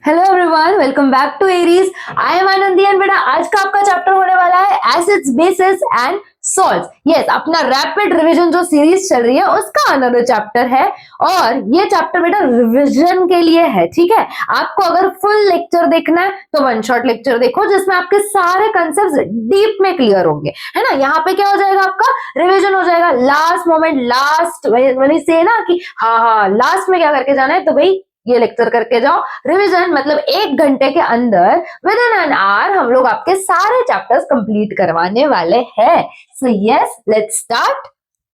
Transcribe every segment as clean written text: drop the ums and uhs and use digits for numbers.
Hello everyone, welcome back to Aries. I am Anandi and बेटा आज का आपका चैप्टर होने वाला है acids, bases and salts. Yes, अपना रैपिड रिवीजन जो सीरीज चल रही है उसका अनदर चैप्टर है और ये चैप्टर बेटा रिवीजन के लिए है। ठीक है, आपको अगर फुल लेक्चर देखना है तो वन शॉट लेक्चर देखो जिसमें आपके सारे कंसेप्ट डीप में क्लियर होंगे, है ना। यहाँ पे क्या हो जाएगा, आपका रिवीजन हो जाएगा। लास्ट मोमेंट, लास्ट वही से ना कि हाँ लास्ट में क्या करके जाना है, तो भाई ये लेक्चर करके जाओ। रिवीजन मतलब 1 घंटे के अंदर विद इन एन आवर हम लोग आपके सारे चैप्टर्स कंप्लीट करवाने वाले हैं। So yes, let's start.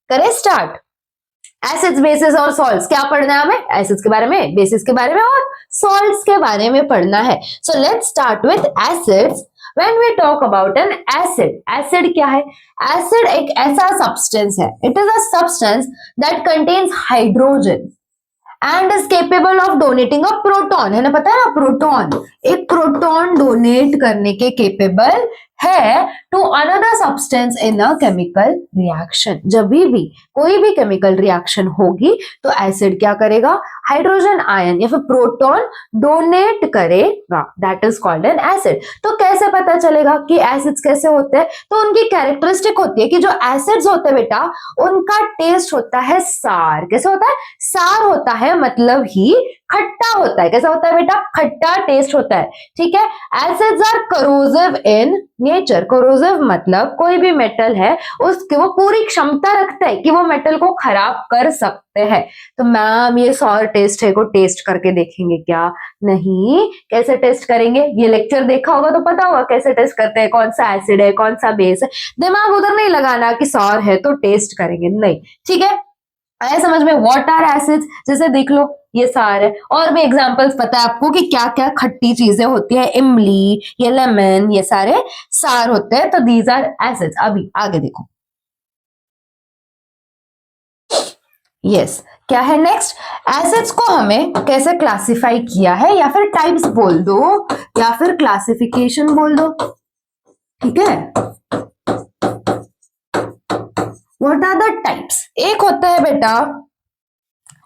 करें स्टार्ट। एसिड्स, बेसिस और सॉल्ट्स क्या पढ़ना है हमें? एसिड्स के बारे में, बेसिस के बारे में और सॉल्ट्स के बारे में पढ़ना है। So let's start with acids. When we talk about an acid, acid क्या है? Acid एक ऐसा substance है, it is a substance that contains hydrogen and is capable of donating a proton. है ना, पता है ना, प्रोटॉन, एक प्रोटॉन डोनेट करने के केपेबल है to another substance in a chemical reaction. जब भी कोई भी केमिकल रिएक्शन होगी तो एसिड क्या करेगा, हाइड्रोजन आयन या फिर प्रोटॉन डोनेट करेगा, that is called an acid. तो कैसे पता चलेगा कि एसिड्स कैसे होते हैं? तो उनकी कैरेक्टरिस्टिक होती है कि जो एसिड्स होते हैं बेटा उनका टेस्ट होता है सार। कैसे होता है? सार होता है, मतलब ही खट्टा होता है। कैसा होता है बेटा? खट्टा टेस्ट होता है। ठीक है। Acids are corrosive in nature. Corrosive मतलब कोई भी मेटल है उसकी वो पूरी क्षमता रखता है कि वो मेटल को खराब कर सकते हैं। तो मैम ये सॉर टेस्ट है को टेस्ट करके देखेंगे क्या? नहीं। कैसे टेस्ट करेंगे? ये लेक्चर देखा होगा तो पता होगा कैसे टेस्ट करते हैं, कौन सा एसिड है कौन सा बेस है। दिमाग उधर नहीं लगाना कि सॉर है तो टेस्ट करेंगे, नहीं। ठीक है, आया समझ में? व्हाट आर एसिड्स, जैसे देख लो ये सारे और भी एग्जांपल्स पता है आपको कि क्या क्या खट्टी चीजें होती है, इमली, ये लेमन, ये सारे सार होते हैं। तो दीज आर एसिड्स। अभी आगे देखो। यस, क्या है नेक्स्ट? एसिड्स को हमें कैसे क्लासिफाई किया है, या फिर टाइप्स बोल दो या फिर क्लासिफिकेशन बोल दो। ठीक है, व्हाट आर द टाइप्स? एक होता है बेटा,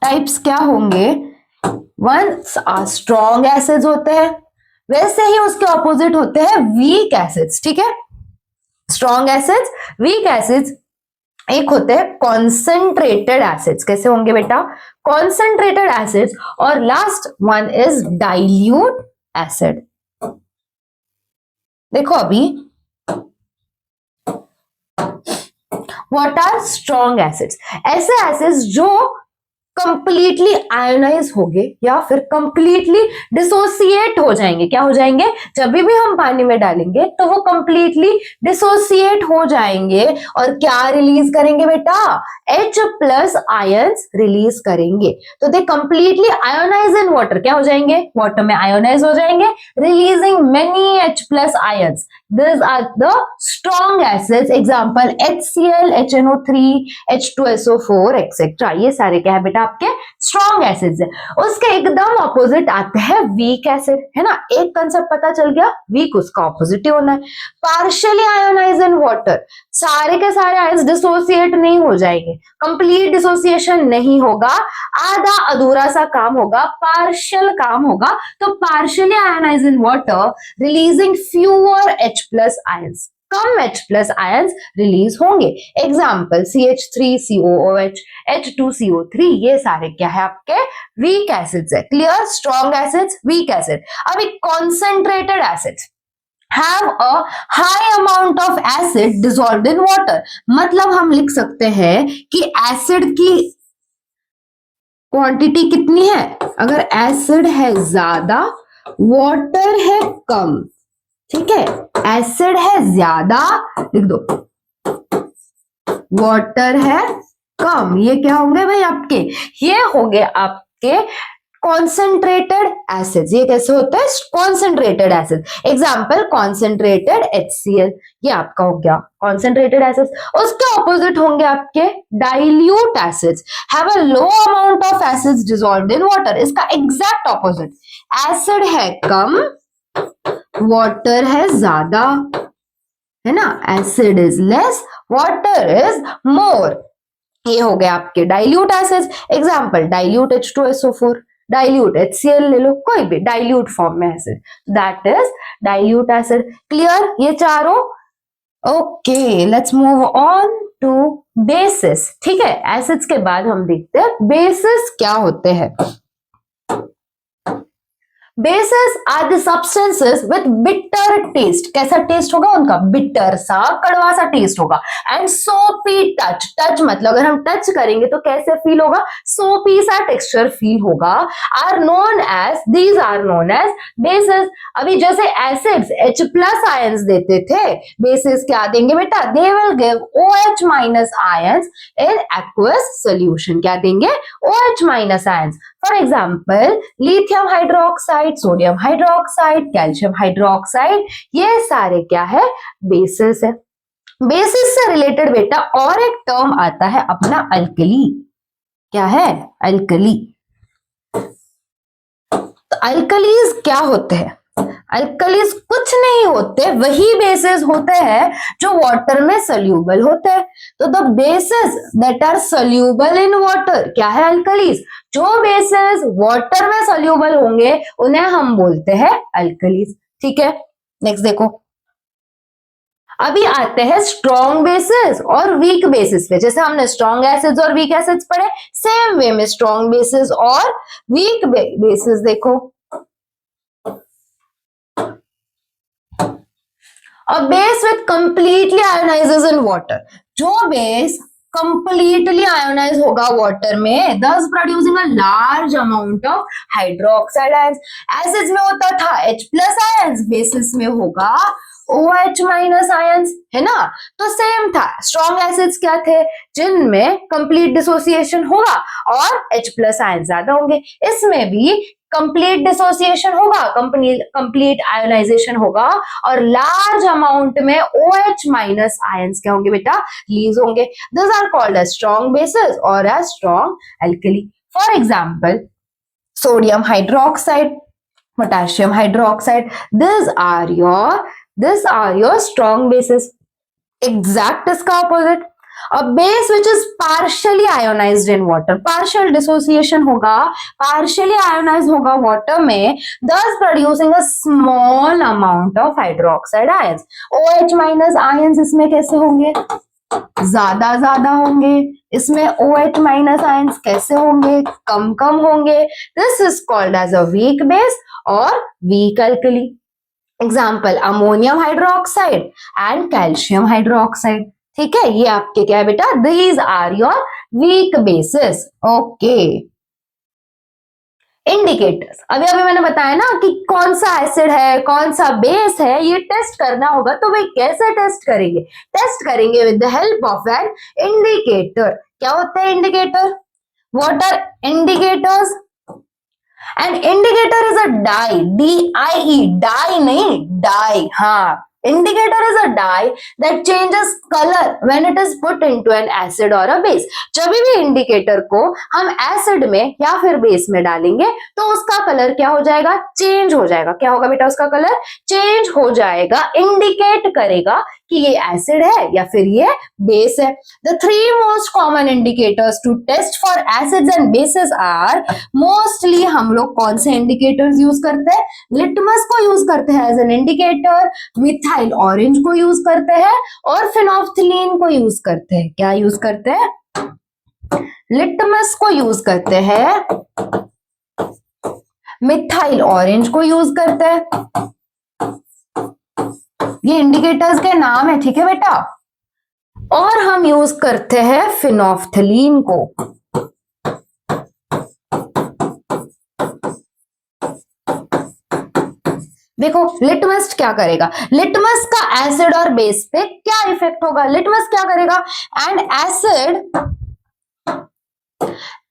टाइप्स क्या होंगे? वन स्ट्रॉन्ग एसिड्स होते हैं, वैसे ही उसके ऑपोजिट होते हैं वीक एसिड्स। ठीक है, स्ट्रॉन्ग एसिड्स, वीक एसिड्स। एक होते हैं कॉन्सेंट्रेटेड एसिड्स। कैसे होंगे बेटा? Concentrated acids. और last one is dilute acid. देखो अभी, व्हाट आर स्ट्रॉन्ग एसिड्स? ऐसे एसिड्स जो कंप्लीटली आयोनाइज हो गए या फिर कंप्लीटली डिसोसिएट हो जाएंगे। क्या हो जाएंगे? जब भी हम पानी में डालेंगे तो वो कंप्लीटली डिसोसिएट हो जाएंगे और क्या रिलीज करेंगे बेटा? H प्लस आयंस रिलीज करेंगे। तो they completely ionize in water. क्या हो जाएंगे? वाटर में आयोनाइज हो जाएंगे, releasing many H plus ions. These are the strong acids. Example HCl, HNO3, H2SO4, etc. ये सारे क्या है बेटा? आपके स्ट्रॉन्ग एसिड्स है। उसके एकदम ऑपोजिट आते हैं वीक एसिड, है ना। एक कंसेप्ट पता चल गया, वीक उसका ऑपोजिट ही होना है। पार्शियली आयोनाइज इन वाटर, सारे के सारे आयंस डिसोसिएट नहीं हो जाएंगे, कंप्लीट डिसोसिएशन नहीं होगा, आधा अधूरा सा काम होगा, पार्शियल काम होगा। तो partially ionise in water, releasing fewer H plus ions, कम H प्लस आयंस रिलीज होंगे। एग्जाम्पल CH3COOH, H2CO3, ये सारे क्या है? आपके वीक एसिड्स है। Clear? Strong acids, weak acid. अभी concentrated acids have a high amount of acid dissolved in water। मतलब हम लिख सकते हैं कि एसिड की क्वांटिटी कितनी है? अगर एसिड है ज्यादा, वाटर है कम। ठीक है, एसिड है ज्यादा, लिख दो, वाटर है कम। ये क्या होंगे भाई आपके? ये होंगे आपके कॉन्सेंट्रेटेड एसिड्स। ये कैसे होता है? Concentrated acid. Example concentrated HCl, ये आपका हो गया कॉन्सेंट्रेटेड एसिड्स। उसके ऑपोजिट होंगे आपके dilute acids, have a low amount of acids dissolved in water. इसका एग्जैक्ट ऑपोजिट, एसिड है कम, वाटर है ज्यादा, है ना। Acid is less, water is more. ये हो गए आपके dilute acids. Example dilute H2SO4, dilute HCl ले लो, कोई भी डाइल्यूट फॉर्म में acid, that is dilute acid. Clear ये चारों? Okay, let's move on to bases. ठीक है, एसिड्स के बाद हम देखते हैं बेसिस क्या होते हैं। Bases are the substances with bitter taste. कैसा टेस्ट होगा उनका? बिटर सा, कड़वा सा टेस्ट होगा। एंड सोपी टच, टच मतलब अगर हम टच करेंगे तो कैसे फील होगा? सोपी सा टेक्सचर फील होगा। Are known as, these are known as bases. अभी जैसे एसिड्स H+ आयंस देते थे, बेसिस क्या देंगे बेटा? They will give OH- ions in aqueous solution. क्या देंगे? OH- ions. For example lithium hydroxide, sodium hydroxide, calcium hydroxide, ये सारे क्या है? बेसिस है। बेसिस से रिलेटेड बेटा और एक टर्म आता है अपना अल्कली। क्या है? अल्कली। तो अल्कलीज क्या होते हैं? अल्कलीज कुछ नहीं होते, वही बेसिस होते हैं जो वाटर में सोल्यूबल होते हैं। तो the bases that are soluble in water क्या है? अल्कलीज। जो बेसिस वाटर में सोल्यूबल होंगे उन्हें हम बोलते हैं अल्कलीज। ठीक है, नेक्स्ट देखो। अभी आते हैं स्ट्रॉन्ग बेसिस और वीक बेसिस पे। जैसे हमने स्ट्रॉन्ग एसिड्स और वीक एसिड्स पढ़े, सेम वे में स्ट्रॉन्ग बेसिस और वीक बेसिस देखो। A base which completely ionizes in water. जो बेस completely ionize होगा वाटर में, thus producing a large amount of hydroxide ions. Acids में होता था H+ आयंस, बेसिस में होगा OH- आयंस, है ना? तो सेम था। स्ट्रॉन्ग एसिड्स क्या थे? जिनमें कंप्लीट डिसोसिएशन होगा और H+ आयंस ज्यादा होंगे। इसमें भी कंप्लीट डिसोसिएशन होगा, कंप्लीट आयोनाइजेशन होगा और लार्ज अमाउंट में OH- आयंस क्या होंगे बेटा? रिलीज होंगे। This are called as strong bases और as strong alkali. For example sodium hydroxide, potassium hydroxide, these are your strong bases. Exact इसका opposite, a base which is partially ionized in water, partial dissociation होगा, partially ionized होगा water में, thus producing a small amount of hydroxide ions. OH- ions इसमें कैसे होंगे? ज्यादा होंगे। इसमें OH- आयंस कैसे होंगे? कम होंगे। This is called as a weak base और weak alkali. Example ammonium hydroxide and calcium hydroxide. ठीक है, ये आपके क्या है बेटा? These are your weak bases. Okay, indicators. अभी मैंने बताया ना कि कौन सा एसिड है, कौन सा बेस है, ये टेस्ट करना होगा। तो भाई कैसे टेस्ट करेंगे? टेस्ट करेंगे with the help of an indicator. क्या होते हैं indicator? What are indicators? An indicator is a dye, DIE, dye नहीं डाई। हाँ, indicator is a dye that changes color when it is put into an acid or a base. जब भी indicator को हम acid में या फिर base में डालेंगे तो उसका कलर क्या हो जाएगा? चेंज हो जाएगा। क्या होगा बेटा? उसका कलर चेंज हो जाएगा, इंडिकेट करेगा कि ये एसिड है या फिर ये बेस है। The three most common indicators to test for acids and bases are, mostly हम लोग कौन से इंडिकेटर्स यूज करते हैं? लिटमस को यूज करते हैं as an indicator, methyl orange को यूज करते हैं और फिनोल्फ्थलीन को यूज करते हैं। क्या यूज करते हैं? लिटमस को यूज करते हैं, मिथाइल ऑरेंज को यूज करते हैं। ये इंडिकेटर्स के नाम है, ठीक है बेटा? और हम यूज करते हैं फिनोल्फ्थलीन को। देखो लिटमस क्या करेगा? लिटमस का एसिड और बेस पे क्या इफेक्ट होगा? लिटमस क्या करेगा? एंड एसिड,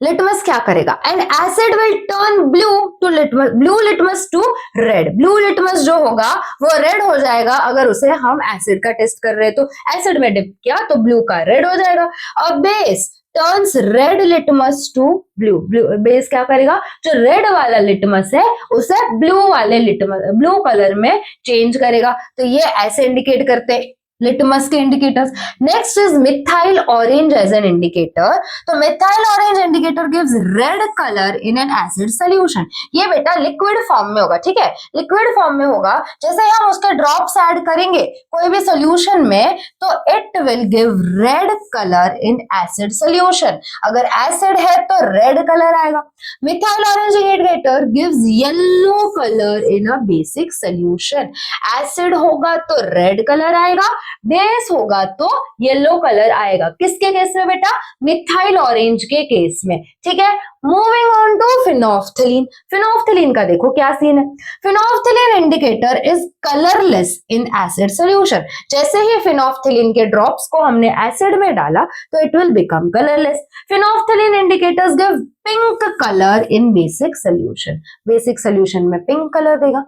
लिटमस क्या करेगा? And acid will turn blue to litmus, blue litmus to red. Blue litmus जो होगा वो रेड हो जाएगा अगर उसे हम एसिड का टेस्ट कर रहे हैं। तो एसिड में डिप किया तो ब्लू का रेड हो जाएगा। और base turns red litmus to blue, base क्या करेगा? जो रेड वाला लिटमस है उसे ब्लू वाले लिटमस, ब्लू कलर में चेंज करेगा। तो ये ऐसे इंडिकेट करते हैं लिटमस के indicators. Next is methyl orange as an indicator. तो methyl orange indicator gives red colour in an acid solution. ये बेटा लिक्विड फॉर्म में होगा, ठीक है, लिक्विड फॉर्म में होगा। जैसे ही हम उसके ड्रॉप्स ऐड करेंगे कोई भी सोल्यूशन में तो it will give red colour in acid solution. अगर एसिड है तो रेड कलर आएगा। Methyl orange indicator gives yellow colour in a basic solution. Acid होगा तो रेड कलर आएगा, बेस होगा तो येलो कलर आएगा। किसके केस में बेटा? मिथाइल ऑरेंज के केस में, ठीक है। Moving on to phenolphthalein. Phenolphthalein का देखो क्या सीन है। Phenolphthalein indicator is colourless in acid solution. जैसे ही फिनोफ्थलीन के ड्रॉप्स को हमने एसिड में डाला तो it will become colourless. Phenolphthalein indicators give pink colour in basic solution. Basic solution में पिंक कलर देगा,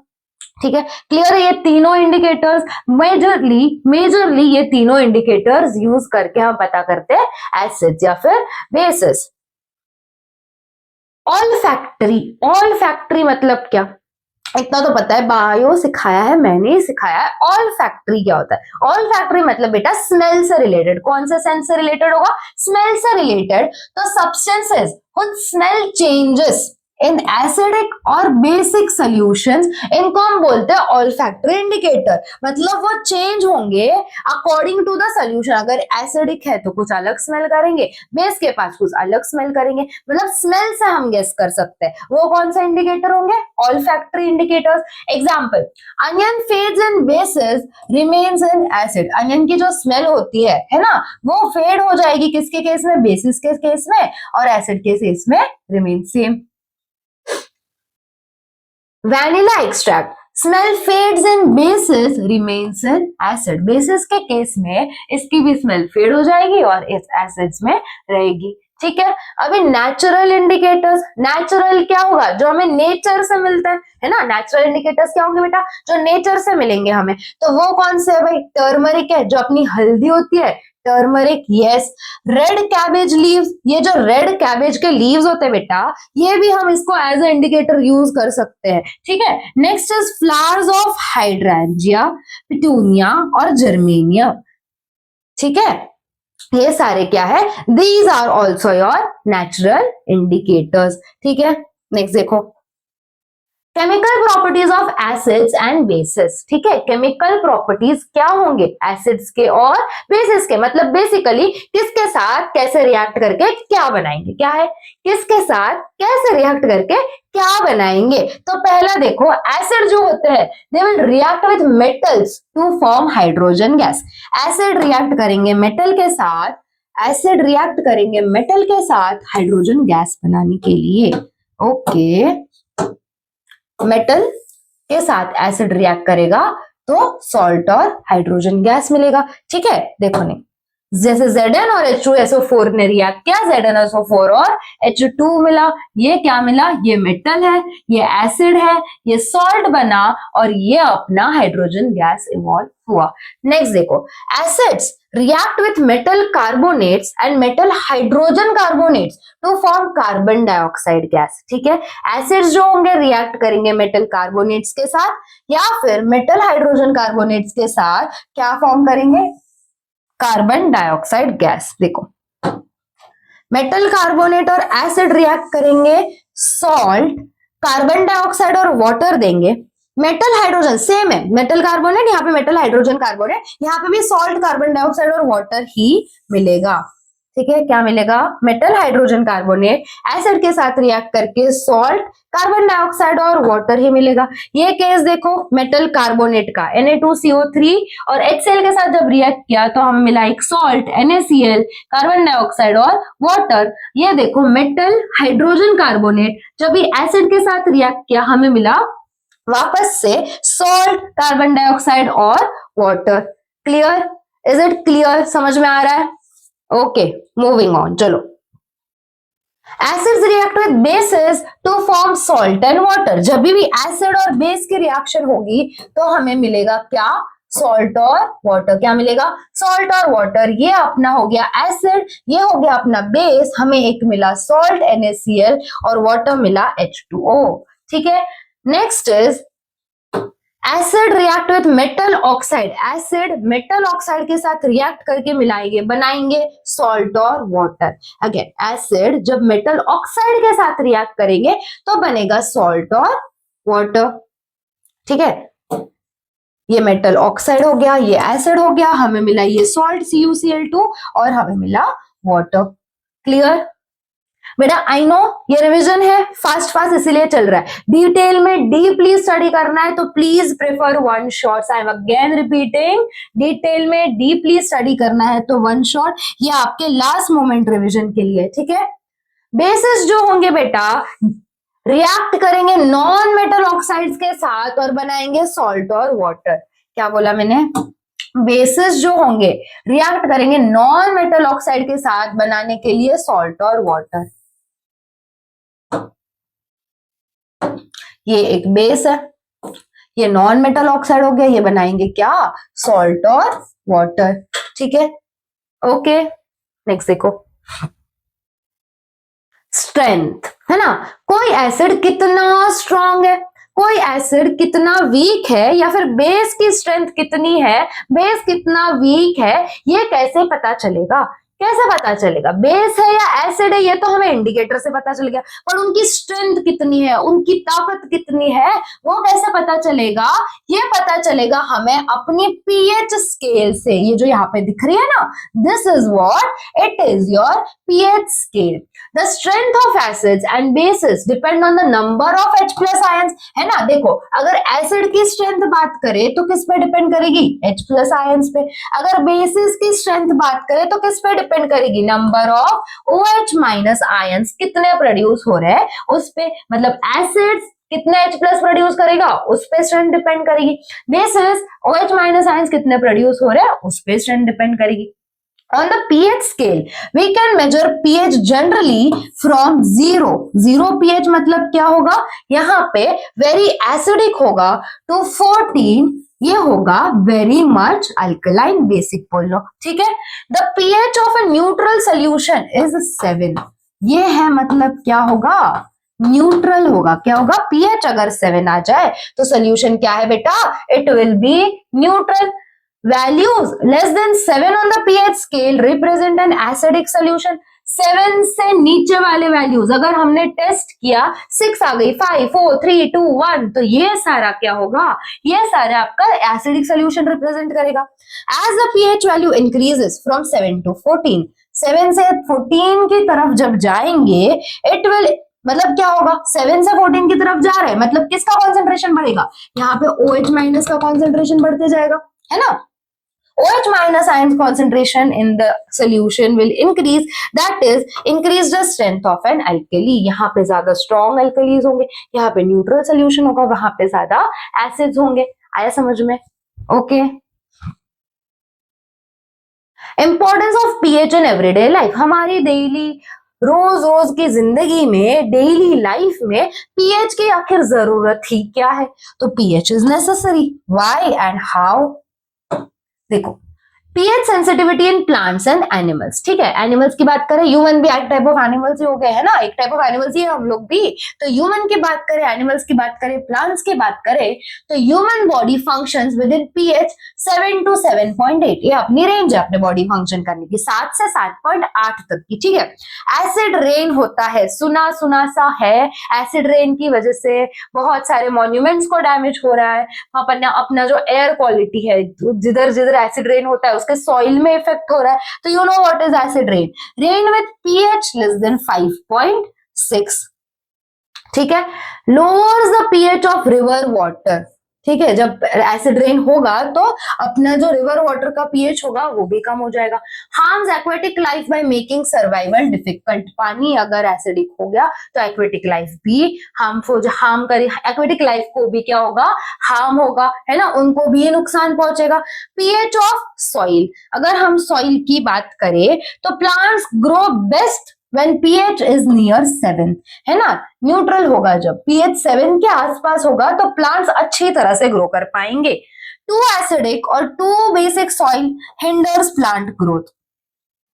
ठीक है। क्लियर है? ये तीनों इंडिकेटर्स मेजरली ये तीनों इंडिकेटर्स यूज करके हम पता करते हैं एसिड्स या फिर बेसिस। ऑल्फैक्टरी मतलब क्या? इतना तो पता है, बायो सिखाया है, मैंने ही सिखाया है। ऑल्फैक्टरी क्या होता है? ऑल्फैक्टरी मतलब बेटा स्मेल से रिलेटेड। कौन से सेंस से रिलेटेड होगा? स्मेल से रिलेटेड। तो substances which smell changes in acidic और बेसिक सॉल्यूशंस, इनको हम बोलते हैं ऑल्फैक्टरी इंडिकेटर। मतलब वो चेंज होंगे अकॉर्डिंग टू द सॉल्यूशन। अगर एसिडिक है तो कुछ अलग स्मेल करेंगे, बेस के पास कुछ अलग स्मेल करेंगे। मतलब स्मेल से हम गेस कर सकते हैं वो कौन सा इंडिकेटर होंगे? Olfactory indicators. Example, onion fades in basis remains in acid. Onion की जो स्मेल होती है ना, वो फेड हो जाएगी किसके केस में? बेसिस के केस में, और एसिड के केस में remain same. Vanilla extract, smell fades in basis remains in acid. Basis के केस में इसकी भी स्मेल फेड हो जाएगी और इस एसिड्स में रहेगी, ठीक है। अभी नेचुरल इंडिकेटर्स, नेचुरल क्या होगा? जो हमें नेचर से मिलता है ना। नेचुरल इंडिकेटर्स क्या होंगे बेटा? जो नेचर से मिलेंगे हमें। तो वो कौन से है भाई? टर्मरिक है, जो अपनी हल्दी होती है, turmeric, yes. Red cabbage leaves, ये जो रेड कैबेज के लीव्स होते हैं बेटा, ये भी हम इसको एज ए इंडिकेटर यूज कर सकते हैं, ठीक है। Next is flowers of hydrangea, petunia और जर्मेनिया, ठीक है। ये सारे क्या है? These are also your natural indicators, ठीक है। नेक्स्ट देखो, chemical properties of acids and bases, ठीक है। केमिकल प्रॉपर्टीज क्या होंगे एसिड्स के और बेसिस के? मतलब बेसिकली किसके साथ कैसे रिएक्ट करके क्या बनाएंगे? क्या है? किसके साथ कैसे रिएक्ट करके क्या बनाएंगे? तो पहला देखो, एसिड जो होते हैं they will react with metals to form hydrogen gas. Acid react करेंगे मेटल के साथ, एसिड रिएक्ट करेंगे मेटल के साथ हाइड्रोजन गैस बनाने के लिए। ओके, मेटल के साथ एसिड रिएक्ट करेगा तो सॉल्ट और हाइड्रोजन गैस मिलेगा, ठीक है। देखो नहीं, जैसे Zn और H2SO4 ने रिएक्ट किया, ZnSO4 और H2 मिला। ये क्या मिला? ये मेटल है, ये एसिड है, ये सॉल्ट बना और ये अपना हाइड्रोजन गैस इवॉल्व हुआ। नेक्स्ट देखो, acids react with metal carbonates and metal hydrogen carbonates to form carbon dioxide gas, ठीक है। एसिड्स जो होंगे रिएक्ट करेंगे मेटल कार्बोनेट्स के साथ या फिर मेटल हाइड्रोजन कार्बोनेट्स के साथ, क्या फॉर्म करेंगे? Carbon dioxide gas. देखो, मेटल कार्बोनेट और एसिड रिएक्ट करेंगे, सॉल्ट, कार्बन डाइऑक्साइड और वाटर देंगे। मेटल हाइड्रोजन सेम है, मेटल कार्बोनेट, यहाँ पे मेटल हाइड्रोजन कार्बोनेट, यहाँ पे भी सॉल्ट, कार्बन डाइऑक्साइड और वाटर ही मिलेगा, ठीक है। क्या मिलेगा? मेटल हाइड्रोजन कार्बोनेट एसिड के साथ रिएक्ट करके सॉल्ट, कार्बन डाइऑक्साइड और वाटर ही मिलेगा। ये केस देखो मेटल कार्बोनेट का, Na2CO3 और HCl के साथ जब रिएक्ट किया तो हमें मिला एक सॉल्ट, NaCl, कार्बन डाइऑक्साइड और वाटर। ये देखो मेटल हाइड्रोजन कार्बोनेट जब भी एसिड के साथ रिएक्ट किया हमें मिला वापस से सॉल्ट, कार्बन डाइऑक्साइड और water. Clear? Is it clear? समझ में आ रहा है? Okay, moving on. चलो, acids react with bases to form salt and water. जब भी एसिड और बेस की रिएक्शन होगी तो हमें मिलेगा क्या? सॉल्ट और वाटर। क्या मिलेगा? सॉल्ट और वाटर। ये अपना हो गया एसिड, ये हो गया अपना बेस, हमें एक मिला सॉल्ट NaCl और वाटर मिला H2O, ठीक है। Next is acid react with metal oxide, acid metal oxide के साथ रिएक्ट करके मिलाएंगे, बनाएंगे सॉल्ट और वाटर। अगेन एसिड जब मेटल ऑक्साइड के साथ रिएक्ट करेंगे तो बनेगा सॉल्ट और वाटर। ठीक है, ये मेटल ऑक्साइड हो गया, ये एसिड हो गया, हमें मिला ये सॉल्ट CuCl2 और हमें मिला वाटर। क्लियर बेटा? आई नो ये रिवीजन है, फास्ट फास्ट इसीलिए चल रहा है। डिटेल में डीपली स्टडी करना है तो please prefer one shot. I am again repeating, detail में डीपली स्टडी करना है तो वन शॉट, ये आपके लास्ट मोमेंट रिवीजन के लिए। ठीक है, बेसिस जो होंगे बेटा रिएक्ट करेंगे नॉन मेटल ऑक्साइड्स के साथ और बनाएंगे सॉल्ट और वाटर। क्या बोला मैंने? बेसिस जो होंगे रिएक्ट करेंगे नॉन मेटल ऑक्साइड के साथ बनाने के लिए सॉल्ट और वाटर। ये एक बेस है, ये नॉन मेटल ऑक्साइड हो गया, ये बनाएंगे क्या? सॉल्ट और वाटर। ठीक है, ओके नेक्स्ट देखो, स्ट्रेंथ है ना, कोई एसिड कितना स्ट्रांग है, कोई एसिड कितना वीक है, या फिर बेस की स्ट्रेंथ कितनी है, बेस कितना वीक है, ये कैसे पता चलेगा? कैसे पता चलेगा बेस है या एसिड है? ये तो हमें इंडिकेटर से पता चल गया, पर उनकी स्ट्रेंथ कितनी है, उनकी ताकत कितनी है, वो कैसे पता चलेगा? ये पता चलेगा हमें अपनी पीएच स्केल से। ये जो यहाँ पे दिख रही है ना, this is what it is, your pH scale. The strength of acids and basis depend on the number of H+ ions, है ना। देखो अगर एसिड की स्ट्रेंथ बात करें तो किस पे डिपेंड करेगी? H+ आयंस पे। अगर बेसिस की स्ट्रेंथ बात करें तो किस पे डिपेंड करेगी? नंबर ऑफ OH- आयंस कितने प्रोड्यूस हो रहे हैं उस पे, मतलब एसिड कितने H+ प्रोड्यूस करेगा उस पे स्ट्रेंथ डिपेंड करेगी। बेसिस OH- आयंस कितने प्रोड्यूस हो रहे हैं उस पे स्ट्रेंथ डिपेंड करेगी। On the pH scale, we can measure pH generally from 0 pH मतलब क्या होगा? यहाँ पे very acidic होगा to 14, ये होगा very much alkaline basic बोल लो। ठीक है, the pH of a neutral solution is 7, ये है मतलब क्या होगा? न्यूट्रल होगा। क्या होगा? pH अगर 7 आ जाए तो सोल्यूशन क्या है बेटा? It will B neutral. Values less than 7 on the pH scale represent an acidic solution। 7 से नीचे वाले वैल्यूज अगर हमने टेस्ट किया, 6 आ गई, 5 4 3 2 1, तो ये सारा क्या होगा? ये सारा आपका एसिडिक सोल्यूशन रिप्रेजेंट करेगा। As the pH value increases from 7 to 14, 7 से 14 की तरफ जब जाएंगे, it will मतलब क्या होगा? 7 से 14 की तरफ जा रहे हैं मतलब किसका कॉन्सेंट्रेशन बढ़ेगा? यहाँ पे OH- का कॉन्सेंट्रेशन बढ़ते जाएगा, है ना। OH- ions concentration in the solution will increase, that is increase the strength of an alkali। यहाँ पे ज्यादा strong alkalis होंगे, यहाँ पे neutral solution होगा, वहां पे ज्यादा acids होंगे। आया समझ में? Okay. Importance of pH in everyday life, हमारी डेली रोज रोज की जिंदगी में, डेली लाइफ में पीएच की आखिर जरूरत ही क्या है? तो pH is necessary. Why and how? देखो pH sensitivity in plants and animals. ठीक है, एनिमल्स की बात करें, ह्यूमन भी एक टाइप ऑफ एनिमल्स ही हो गए, है ना, एक टाइप ऑफ एनिमल्स ही है हम लोग भी। तो ह्यूमन की बात करें, एनिमल्स की बात करें, प्लांट्स की बात करें, तो human body functions with in pH 7 to 7.8, ये अपनी रेंज है अपने बॉडी फंक्शन करने की, 7 से 7.8 तक की। ठीक है, एसिड रेन होता है, सुना सुना सा है, एसिड रेन की वजह से बहुत सारे मॉन्यूमेंट्स को डैमेज हो रहा है, अपना जो एयर क्वालिटी है, जिधर जिधर एसिड रेन होता है उसके सॉइल में इफेक्ट हो रहा है। तो you know what is acid rain? Rain with pH less than 5.6। ठीक है, lowers the pH of river water. ठीक है, जब एसिड रेन होगा तो अपना जो रिवर वाटर का पीएच होगा वो भी कम हो जाएगा। Harms aquatic life by making survival difficult, पानी अगर एसिडिक हो गया तो एक्वेटिक लाइफ भी हार्म करे, एक्वेटिक लाइफ को भी क्या होगा? हार्म होगा, है ना, उनको भी नुकसान पहुंचेगा। पीएच ऑफ सॉइल, अगर हम सॉइल की बात करें तो plants grow best when pH is near 7, है ना, न्यूट्रल होगा। जब pH 7 के आसपास होगा तो प्लांट्स अच्छी तरह से ग्रो कर पाएंगे। टू एसिडिक और too basic soil hinders plant growth.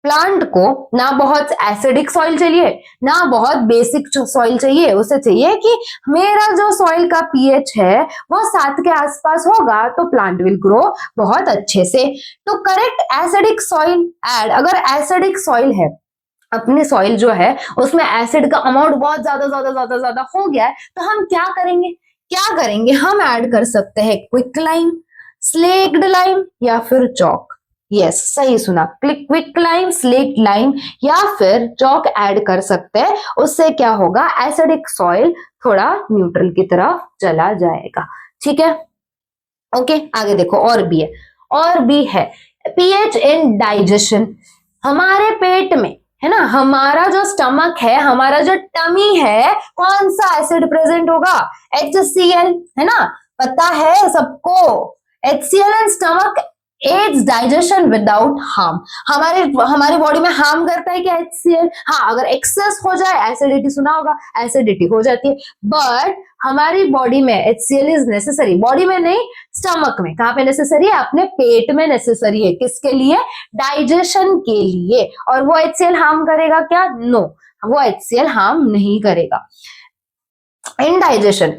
Plant को ना बहुत एसिडिक सॉइल चाहिए ना बहुत बेसिक सॉइल चाहिए, उसे चाहिए कि मेरा जो सॉइल का पीएच है वो 7 के आसपास होगा तो प्लांट विल ग्रो बहुत अच्छे से। तो करेक्ट एसिडिक सॉइल ऐड, अगर एसिडिक सॉइल है, अपने सॉइल जो है उसमें एसिड का अमाउंट बहुत ज्यादा हो गया है, तो हम क्या करेंगे, हम ऐड कर सकते हैं क्विक लाइम, स्लेक्ड लाइम या फिर चॉक। यस, सही सुना, क्विक लाइम, स्लेक्ड लाइम या फिर चॉक ऐड कर सकते हैं। उससे क्या होगा, एसिडिक सॉइल थोड़ा न्यूट्रल की तरफ चला जाएगा। ठीक है, ओके, आगे देखो, और भी है पीएच इन डाइजेशन। हमारे पेट में है ना, हमारा जो स्टमक है, हमारा जो टमी है, कौन सा एसिड प्रेजेंट होगा, HCl, है ना, पता है सबको। HCl and stomach aids digestion without harm. हमारे बॉडी में हार्म करता है क्या HCl? हाँ, अगर एक्सेस हो जाए, एसिडिटी सुना होगा, एसिडिटी हो जाती है, बट हमारी बॉडी में HCl इज नेसेसरी। बॉडी में नहीं, स्टमक में। कहां पे नेसेसरी है? अपने पेट में नेसेसरी है। किसके लिए? डाइजेशन के लिए। और वो HCl हार्म करेगा क्या? नो, वो HCl हार्म नहीं करेगा। Indigestion,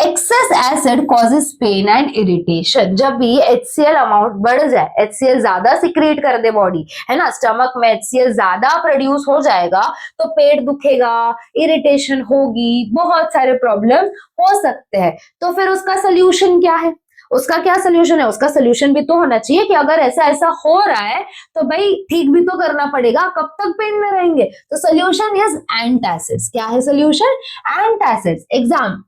excess acid causes pain and irritation. जब भी HCl अमाउंट बढ़ जाए, HCl ज्यादा सिक्रिएट कर दे बॉडी, है ना, स्टमक में HCl ज्यादा प्रोड्यूस हो जाएगा तो पेट दुखेगा, इरिटेशन होगी, बहुत सारे प्रॉब्लम हो सकते हैं। तो फिर उसका सोल्यूशन क्या है? उसका क्या सोल्यूशन है? उसका सोल्यूशन भी तो होना चाहिए कि अगर ऐसा ऐसा हो रहा है तो भाई ठीक भी तो करना पड़ेगा, कब तक पेन में रहेंगे? तो सोल्यूशन इज एंटासिड्स। क्या है solution? Antacids. Example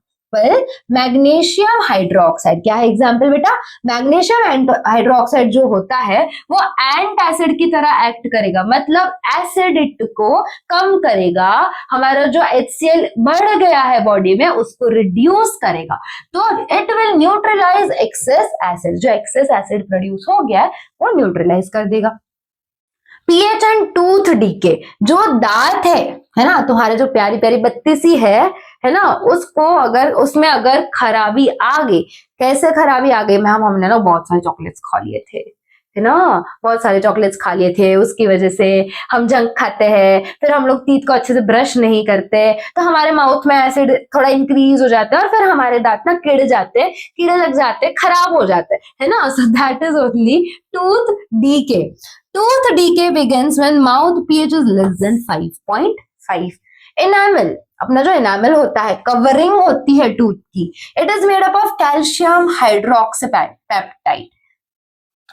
magnesium hydroxide. क्या है एग्जाम्पल बेटा? मैग्नीशियम हाइड्रोक्साइड जो होता है वो एंटासिड की तरह एक्ट करेगा, मतलब एसिडिटी को कम करेगा, हमारा जो HCl बढ़ गया है बॉडी में उसको रिड्यूस करेगा। तो it will neutralize excess acid, जो एक्सेस एसिड प्रोड्यूस हो गया है वो न्यूट्रलाइज कर देगा। पीएच एंड टूथ डीके, जो दांत है ना, तुम्हारे जो प्यारी प्यारी बत्ती सी है ना, उसको अगर उसमें अगर खराबी आ गई, कैसे खराबी आ गई मैम? हमने ना बहुत सारे चॉकलेट्स खा लिए थे, है ना, बहुत सारे चॉकलेट्स खा लिए थे, उसकी वजह से हम जंक खाते हैं, फिर हम लोग टीथ को अच्छे से ब्रश नहीं करते, तो हमारे माउथ में एसिड थोड़ा इंक्रीज हो जाता है और फिर हमारे दांत ना कीड़े लग जाते, खराब हो जाते, है ना। So that is only tooth decay. Tooth decay begins when mouth pH is less than 5.5. Enamel, अपना जो एनामल होता है, कवरिंग होती है टूथ की, it is made up of calcium hydroxypeptide.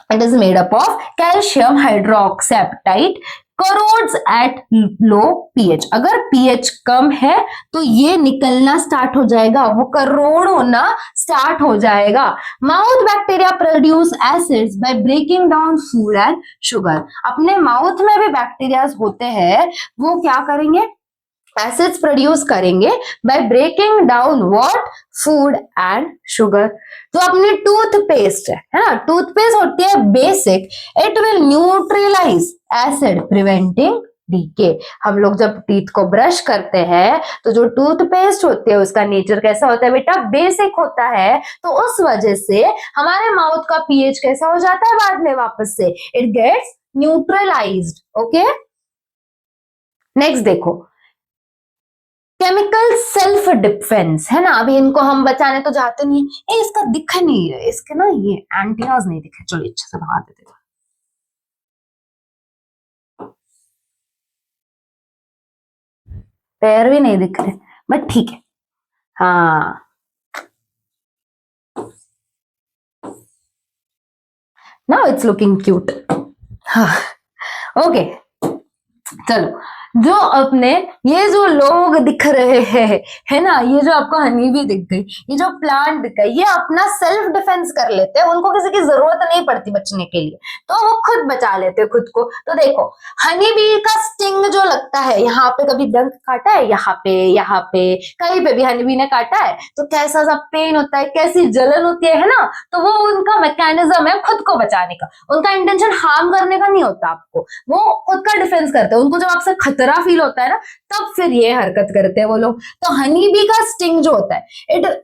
It is made up of calcium hydroxypeptide corrodes at low pH. अगर pH कम है तो ये निकलना स्टार्ट हो जाएगा, वो करोड़ होना स्टार्ट हो जाएगा। Mouth bacteria produce acids by breaking down food and sugar. अपने माउथ में भी बैक्टीरिया होते हैं, वो क्या करेंगे? एसिड्स प्रोड्यूस करेंगे by breaking down what? Food and sugar. तो अपनी टूथपेस्ट है ना, टूथपेस्ट होती है basic, it will neutralize acid preventing decay. हम लोग जब टीथ को ब्रश करते हैं तो जो टूथपेस्ट होती है उसका नेचर कैसा होता है बेटा? बेसिक होता है। तो उस वजह से हमारे माउथ का पीएच कैसा हो जाता है बाद में? वापस से it gets neutralized. Okay, next देखो, केमिकल सेल्फ डिफेंस, है ना। अभी इनको हम बचाने तो जाते नहीं है, इसका दिख नहीं है, इसके ना ये एंटीनास नहीं दिखे, चलो अच्छे से भगा देते हैं। पैर भी नहीं दिख रहे, बट ठीक है। हाँ, नाउ इट्स लुकिंग क्यूट। हाँ, ओके, चलो, जो अपने ये जो लोग दिख रहे हैं, है ना, ये जो आपको हनी भी दिख गई, ये जो प्लांट दिख गई, ये अपना सेल्फ डिफेंस कर लेते हैं, उनको किसी की जरूरत नहीं पड़ती बचने के लिए, तो वो खुद बचा लेते हैं खुद को। तो देखो, हनी बी का स्टिंग जो लगता है, यहाँ पे कभी डंक काटा है, यहाँ पे कहीं पे भी हनी बी ने काटा है तो कैसा सा पेन होता है, कैसी जलन होती है ना। तो वो उनका मैकेनिज्म है खुद को बचाने का, उनका इंटेंशन हार्म करने का नहीं होता आपको, वो खुद का डिफेंस करते हैं। उनको जब आपसे खतरा फील होता है ना, तब फिर ये हरकत करते हैं वो लोग। तो हनी बी का स्टिंग जो होता है,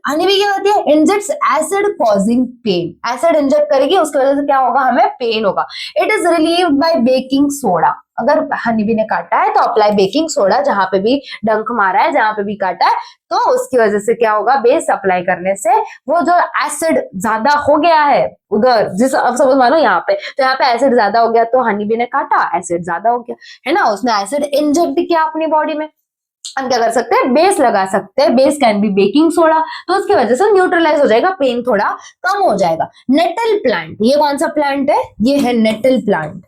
हनी बी क्या होती है? Injects acid causing pain. Acid inject करेगी, उसकी वजह से क्या होगा? हमें पेन होगा। It is relieved by baking soda. अगर हनी बी ने काटा है तो अप्लाई बेकिंग सोडा, जहां पे भी डंक मारा है, जहां पे भी काटा है, तो उसकी वजह से क्या होगा, बेस अप्लाई करने से वो जो एसिड ज्यादा हो गया है उधर, जिस अब सपोज मानो यहाँ पे, तो यहाँ पे एसिड ज्यादा हो गया, तो हनी बी ने काटा, एसिड ज्यादा हो गया है ना, उसने एसिड इंजेक्ट किया अपनी बॉडी में, हम क्या कर सकते हैं, बेस लगा सकते हैं, base can be baking soda, तो उसकी वजह से न्यूट्रलाइज हो जाएगा, पेन थोड़ा कम हो जाएगा। नेटल प्लांट, ये कौन सा प्लांट है, ये है nettle plant.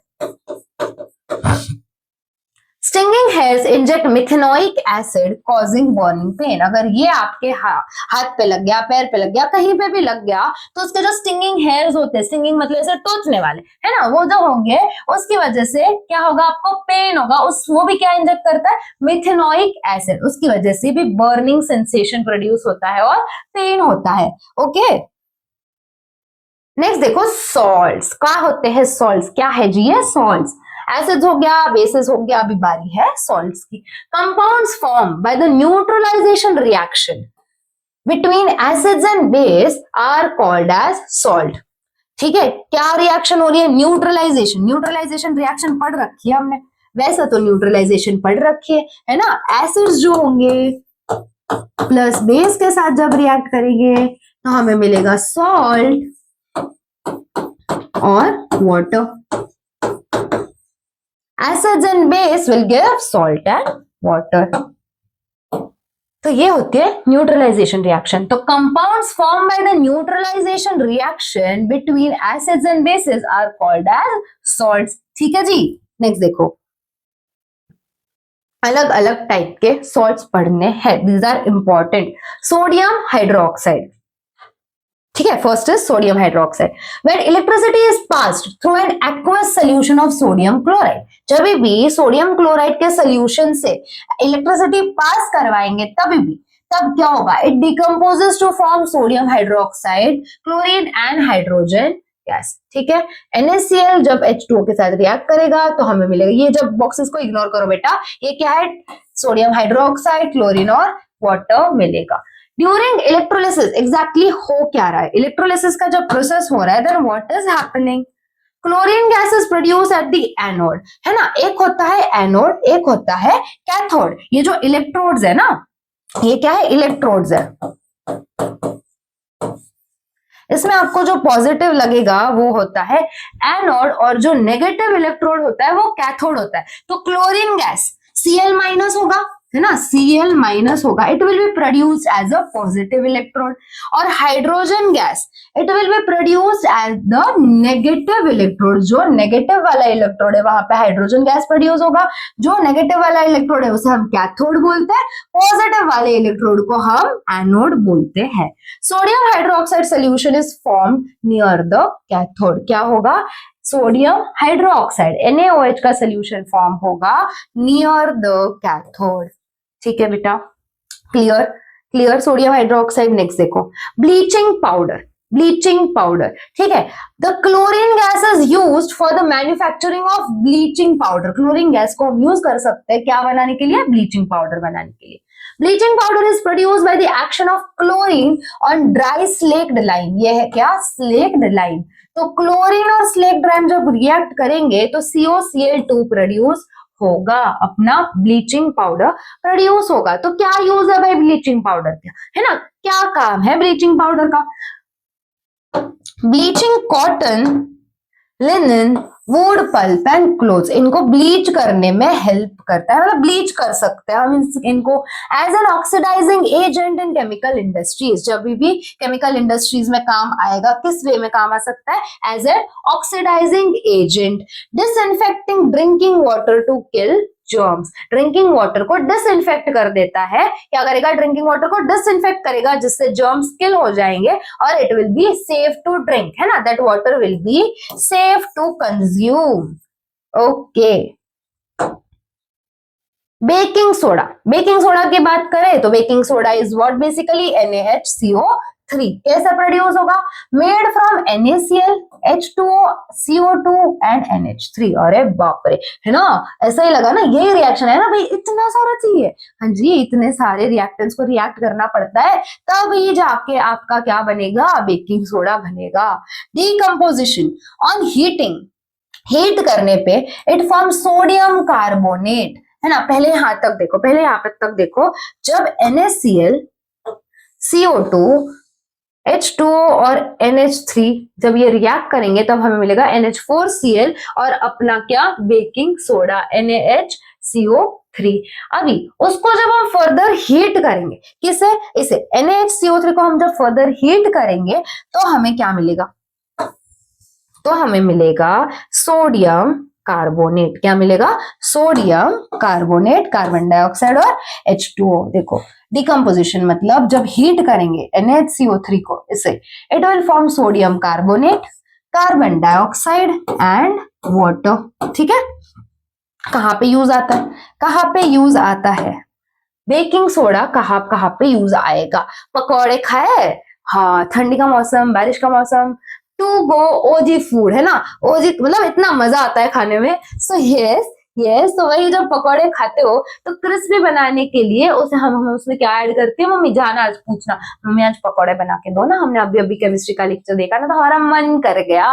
Stinging hairs inject methanoic acid causing burning pain, अगर ये आपके हाथ पे लग गया, पैर पे लग गया, कहीं पे भी लग गया, तो उसके जो स्टिंगिंग हेयर्स होते हैं, स्टिंगिंग मतलब ऐसे टोचने वाले है ना, वो जो होंगे उसकी वजह से क्या होगा, आपको पेन होगा, वो भी क्या इंजेक्ट करता है, मिथेनोइक एसिड, उसकी वजह से भी बर्निंग सेंसेशन प्रोड्यूस होता है और पेन होता है। ओके, नेक्स्ट देखो सॉल्ट्स, क्या होते हैं सॉल्ट्स, क्या है जी ये सॉल्ट्स, एसिड्स हो गया, बेसिस हो गया, अभी बारी है सॉल्ट्स की। Compounds form by the neutralization reaction between acids and base are called as salt. ठीक है, क्या रिएक्शन हो रही है, न्यूट्रलाइजेशन, न्यूट्रलाइजेशन रिएक्शन पढ़ रखी है हमने, वैसा तो न्यूट्रलाइजेशन पढ़ रखी है ना, एसिड्स जो होंगे प्लस बेस के साथ जब रिएक्ट करेंगे तो हमें मिलेगा सॉल्ट और water, acids and base will give salt and water। तो ये होती है न्यूट्रलाइजेशन रिएक्शन। तो compounds form by the neutralization reaction between acids and bases are called as salts. ठीक है जी, नेक्स्ट देखो, अलग अलग टाइप के सॉल्ट्स पढ़ने हैं, these are important. Sodium hydroxide, ठीक है, first is sodium hydroxide. When electricity is passed through an aqueous solution of sodium chloride, जब भी सोडियम क्लोराइड के सॉल्यूशन से इलेक्ट्रिसिटी पास करवाएंगे तब क्या होगा, it decomposes to form sodium hydroxide, chlorine and hydrogen gas. ठीक है, NaCl जब H2O के साथ रिएक्ट करेगा तो हमें मिलेगा, ये जब बॉक्सेस को इग्नोर करो बेटा, ये क्या है, सोडियम हाइड्रोक्साइड, क्लोरीन और वाटर मिलेगा। ड्यूरिंग इलेक्ट्रोलिसिस एग्जैक्टली हो क्या रहा है, इलेक्ट्रोलिसिस का जब प्रोसेस हो रहा है then what is happening, chlorine gas is produce at the anode, है ना, एक होता है एनोड, एक होता है कैथोड। ये जो इलेक्ट्रोड्स है ना, ये क्या है, इलेक्ट्रोड्स है, इसमें आपको जो पॉजिटिव लगेगा वो होता है एनोड और जो नेगेटिव इलेक्ट्रोड होता है वो कैथोड होता है। तो क्लोरीन गैस Cl माइनस होगा, है ना, Cl माइनस होगा, it will be produced as a positive electrode, और hydrogen gas it will be produced as the negative electrode, जो नेगेटिव वाला इलेक्ट्रोड है वहां पे हाइड्रोजन गैस प्रोड्यूस होगा, जो नेगेटिव वाला इलेक्ट्रोड है उसे हम कैथोड बोलते हैं, पॉजिटिव वाले इलेक्ट्रोड को हम एनोड बोलते हैं। Sodium hydroxide solution is form near the cathode, क्या होगा, सोडियम हाइड्रोक्साइड NaOH का सोल्यूशन फॉर्म होगा नियर द कैथोड। ठीक है बेटा, clear clear, sodium hydroxide. Next देखो, ब्लीचिंग पाउडर, ब्लीचिंग पाउडर, ठीक है, the chlorine gas is used for the manufacturing of bleaching powder, chlorine gas को हम यूज कर सकते हैं क्या बनाने के लिए, ब्लीचिंग पाउडर बनाने के लिए। Bleaching powder is produced by the action of chlorine on dry slaked lime, ये है क्या, स्लेक्ड लाइम। तो क्लोरीन और स्लेक्ड लाइम जब रिएक्ट करेंगे तो COCl2 प्रोड्यूस होगा, अपना ब्लीचिंग पाउडर प्रोड्यूस होगा। तो क्या यूज है भाई ब्लीचिंग पाउडर का, है ना, क्या काम है ब्लीचिंग पाउडर का, bleaching cotton, linen, wood pulp and clothes, इनको ब्लीच करने में हेल्प करता है, मतलब ब्लीच कर सकते हैं हम इनको as an oxidizing agent in chemical industries, जब भी केमिकल इंडस्ट्रीज में काम आएगा, किस वे में काम आ सकता है, as an oxidizing agent. Disinfecting drinking water to kill germs, drinking water को डिसइंफेक्ट कर देता है, क्या करेगा, ड्रिंकिंग वाटर को डिसइंफेक्ट करेगा जिससे जर्म्स किल हो जाएंगे और it will be safe to drink, है ना, that water will be safe to consume. Okay, baking soda, baking soda की बात करें तो baking soda is what, basically NaHCO3, कैसा प्रोड्यूस होगा, made from NaCl, H2O, CO2 and NH3। अरे बाप रे, है ना, ऐसा ही लगा ना, यही रिएक्शन है ना भाई, इतना सारा चाहिए, हाँ जी, इतने सारे रिएक्टेंट्स को रिएक्ट करना पड़ता है तब ये जाके आपका क्या बनेगा, बेकिंग सोडा बनेगा। डिकम्पोजिशन ऑन हीटिंग हीट करने पे इट फॉर्म सोडियम कार्बोनेट, है ना। पहले यहां तक देखो, पहले यहां तक देखो, जब NaCl, CO2, H2O और NH3 जब ये रिएक्ट करेंगे तब हमें मिलेगा NH4Cl और अपना क्या, बेकिंग सोडा NaHCO3। अभी उसको जब हम फर्दर हीट करेंगे, किसे, इसे NaHCO3 को हम जब फर्दर हीट करेंगे तो हमें क्या मिलेगा, तो हमें मिलेगा सोडियम कार्बोनेट। क्या मिलेगा, सोडियम कार्बोनेट, कार्बन डाइऑक्साइड और H2O। देखो डिकम्पोजिशन मतलब जब हीट करेंगे NaCO3 को, इसे it will form sodium carbonate, carbon dioxide and water. ठीक है, कहां पे यूज आता है, कहां पे यूज आता है बेकिंग सोडा, कहां कहां पे यूज आएगा, पकौड़े खाए, हाँ ठंडी का मौसम, बारिश का मौसम, टू गो ओजी फूड, है ना। ओजी मतलब इतना मजा आता है खाने में। सो यस यस, तो वही जब पकौड़े खाते हो तो क्रिस्पी बनाने के लिए उसे हम उसमें क्या ऐड करते हैं, मम्मी जाना आज पूछना, मम्मी आज पकौड़े बना के दो ना, हमने अभी अभी केमिस्ट्री का लेक्चर देखा ना तो हमारा मन कर गया,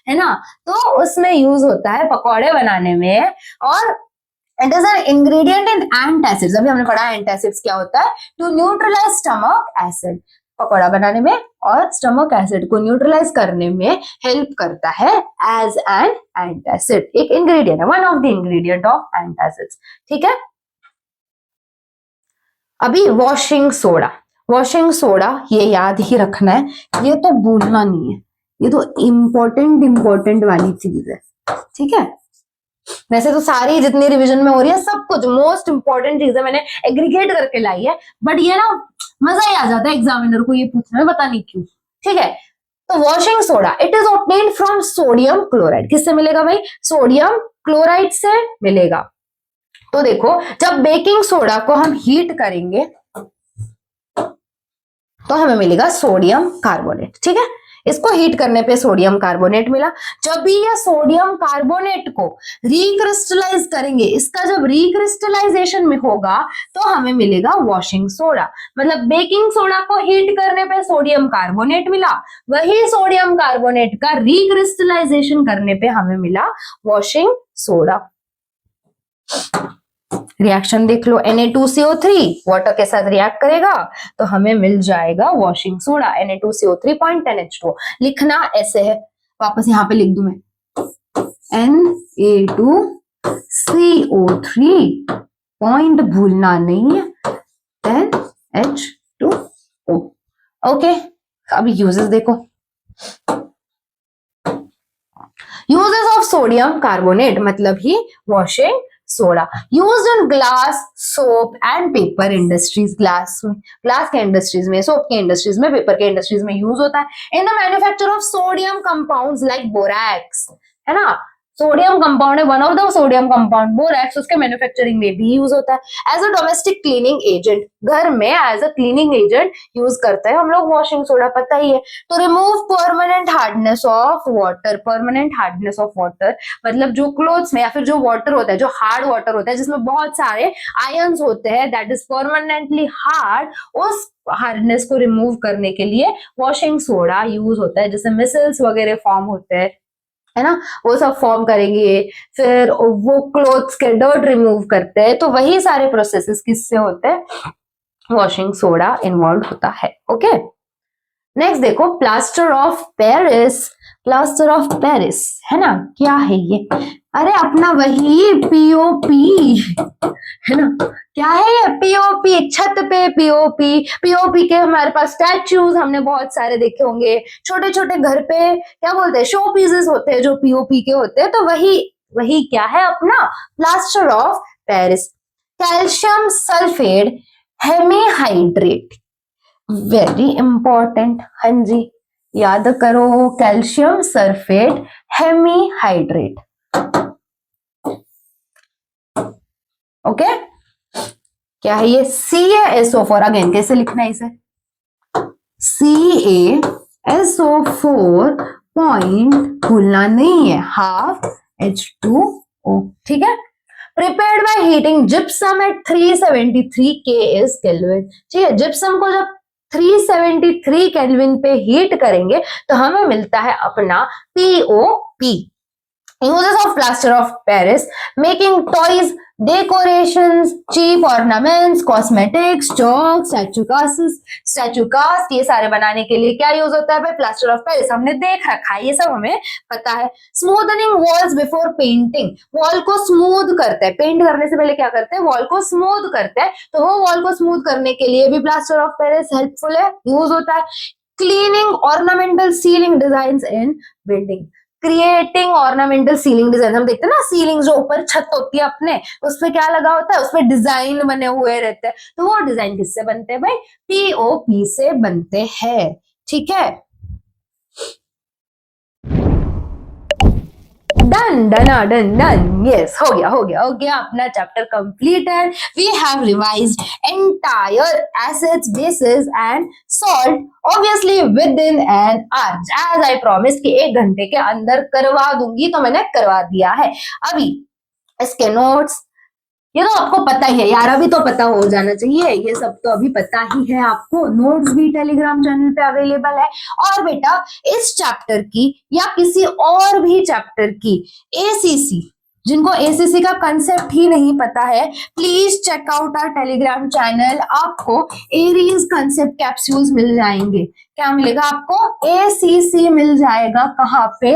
है ना। तो उसमें यूज होता है पकौड़े बनाने में। और it is an ingredient in antacids, अभी हमने पढ़ा एंटासिड्स क्या होता है, to neutralize stomach acid, pakora बनाने में और स्टमक एसिड को न्यूट्रलाइज करने में हेल्प करता है एज एन एंटासिड, एक इंग्रेडिएंट है, one of the ingredient of antacids. ठीक है, अभी वॉशिंग सोडा, वॉशिंग सोडा ये याद ही रखना है, ये तो भूलना नहीं है, ये तो इंपॉर्टेंट वाली चीज है। ठीक है, वैसे तो सारी जितनी रिवीजन में हो रही है सब कुछ मोस्ट इंपॉर्टेंट चीजें मैंने एग्रीगेट करके लाई है, बट ये ना मजा ही आ जाता है एग्जामिनर को ये पूछने में, पता नहीं क्यों। ठीक है, तो washing soda it is obtained from sodium chloride, किससे मिलेगा भाई, सोडियम क्लोराइड से मिलेगा। तो देखो जब बेकिंग सोडा को हम हीट करेंगे तो हमें मिलेगा सोडियम कार्बोनेट। ठीक है, इसको हीट करने पे सोडियम कार्बोनेट मिला। जब भी ये सोडियम कार्बोनेट को रिक्रिस्टलाइज करेंगे, इसका जब रिक्रिस्टलाइजेशन में होगा तो हमें मिलेगा वॉशिंग सोडा। मतलब बेकिंग सोडा को हीट करने पे सोडियम कार्बोनेट मिला, वही सोडियम कार्बोनेट का रिक्रिस्टलाइजेशन करने पे हमें मिला वॉशिंग सोडा। रिएक्शन देख लो, Na2CO3 वाटर के साथ रिएक्ट करेगा तो हमें मिल जाएगा वॉशिंग सोडा Na2CO3.10H2। लिखना ऐसे है, वापस यहां पे लिख दूं मैं, Na2CO3 पॉइंट भूलना नहीं है, 10H2O। ओके, अभी यूजेस देखो, यूजेस ऑफ सोडियम कार्बोनेट मतलब ही washing soda, used in glass, soap and paper industries. Glass के इंडस्ट्रीज में, सोप के इंडस्ट्रीज में, पेपर के इंडस्ट्रीज में यूज होता है। In the manufacture of sodium compounds like borax, है ना, सोडियम कंपाउंड है, one of the sodium compound borax, उसके मैन्युफैक्चरिंग में भी यूज होता है। As a domestic cleaning agent, घर में as a cleaning agent use करते हैं हम लोग वॉशिंग सोडा, पता ही है। तो remove permanent hardness of water, permanent hardness of water मतलब जो क्लोथ्स में या फिर जो वाटर होता है, जो हार्ड वाटर होता है जिसमें बहुत सारे आयंस होते हैं, दैट इज परमानेंटली हार्ड, उस हार्डनेस को रिमूव करने के लिए वॉशिंग सोडा यूज होता है। जैसे मिसल्स वगैरह फॉर्म होते हैं, है ना, वो सब फॉर्म करेंगे, फिर वो क्लोथ्स के डर्ट रिमूव करते हैं, तो वही सारे प्रोसेसेस किससे होते हैं, वॉशिंग सोडा इन्वॉल्व होता है। ओके, नेक्स्ट देखो plaster of Paris, plaster of Paris, है ना, क्या है ये, अरे अपना वही पीओपी, है ना, क्या है ये पीओपी, छत पे पीओपी, पीओपी के हमारे पास स्टैच्यूज हमने बहुत सारे देखे होंगे, छोटे छोटे घर पे क्या बोलते हैं, शो पीसेस होते हैं जो पीओपी के होते हैं, तो वही क्या है अपना plaster of Paris. Calcium sulphate hemihydrate, very important, हाँ जी याद करो, कैल्शियम सल्फेट हेमीहाइड्रेट। ओके, क्या है ये, CaSO4, अगेन कैसे लिखना है इसे, CaSO4 पॉइंट भूलना नहीं है, हाफ H2O। ठीक है, prepared by heating gypsum at 373 Kelvin। ठीक है, जिप्सम को जब 373 केल्विन पे हीट करेंगे तो हमें मिलता है अपना POP। Uses of plaster of Paris, making toys, decorations, cheap ornaments, cosmetics, chalk, statue cast, ये सारे बनाने के लिए क्या यूज होता है भाई? Plaster of Paris. हमने देख रखा है, ये सब हमें पता है। Smoothening walls before painting, wall को स्मूथ करते हैं, पेंट करने से पहले क्या करते हैं? वॉल को स्मूथ करते हैं। तो वो वॉल को स्मूथ करने के लिए भी प्लास्टर ऑफ पेरिस हेल्पफुल है, यूज होता है। क्लीनिंग ऑर्नामेंटल सीलिंग डिजाइन इन building, creating ornamental ceiling design. हम देखते हैं ना, सीलिंग जो ऊपर छत होती है अपने, उस पे क्या लगा होता है? उस पे डिजाइन बने हुए रहते हैं। तो वो डिजाइन किससे बनते हैं भाई? पीओपी से बनते हैं। ठीक है, done done done done. Yes, हो गया अपना चैप्टर कंप्लीट है। We have revised entire acids, bases and salt obviously within an hour, as I promise कि 1 घंटे के अंदर करवा दूंगी, तो मैंने करवा दिया है। अभी इसके नोट्स, ये तो आपको पता ही है यार, अभी तो पता हो जाना चाहिए, ये सब तो अभी पता ही है आपको। नोट्स भी टेलीग्राम चैनल पे अवेलेबल है। और बेटा, इस चैप्टर की या किसी और भी चैप्टर की एसीसी, जिनको एसीसी का कंसेप्ट ही नहीं पता है, please check out our Telegram channel. आपको एरीज कंसेप्ट कैप्सूल्स मिल जाएंगे। क्या मिलेगा आपको? एसीसी मिल जाएगा। कहाँ पे?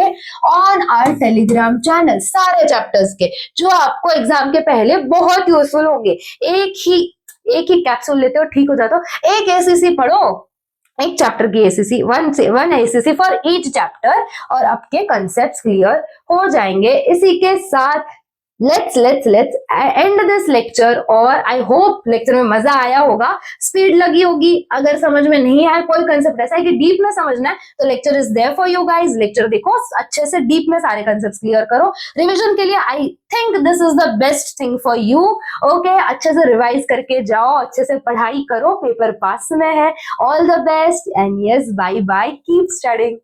ऑन आवर टेलीग्राम चैनल, सारे चैप्टर्स के, जो आपको एग्जाम के पहले बहुत यूजफुल होंगे। एक ही कैप्सूल लेते हो, ठीक हो जाता हो। एक एसीसी पढ़ो, एक चैप्टर की ACC, one ACC for each chapter, और आपके कंसेप्ट्स क्लियर हो जाएंगे। इसी के साथ let's end this lecture। और आई होप लेक्चर में मजा आया होगा, स्पीड लगी होगी। अगर समझ में नहीं आया, कोई कंसेप्ट ऐसा है कि डीप में समझना है, तो lecture is there for you guys. Lecture देखो, अच्छे से डीप में सारे कंसेप्ट क्लियर करो। रिविजन के लिए I think this is the best thing for you. Okay, अच्छे से रिवाइज करके जाओ, अच्छे से पढ़ाई करो, पेपर पास में है। All the best and yes, bye bye, keep studying.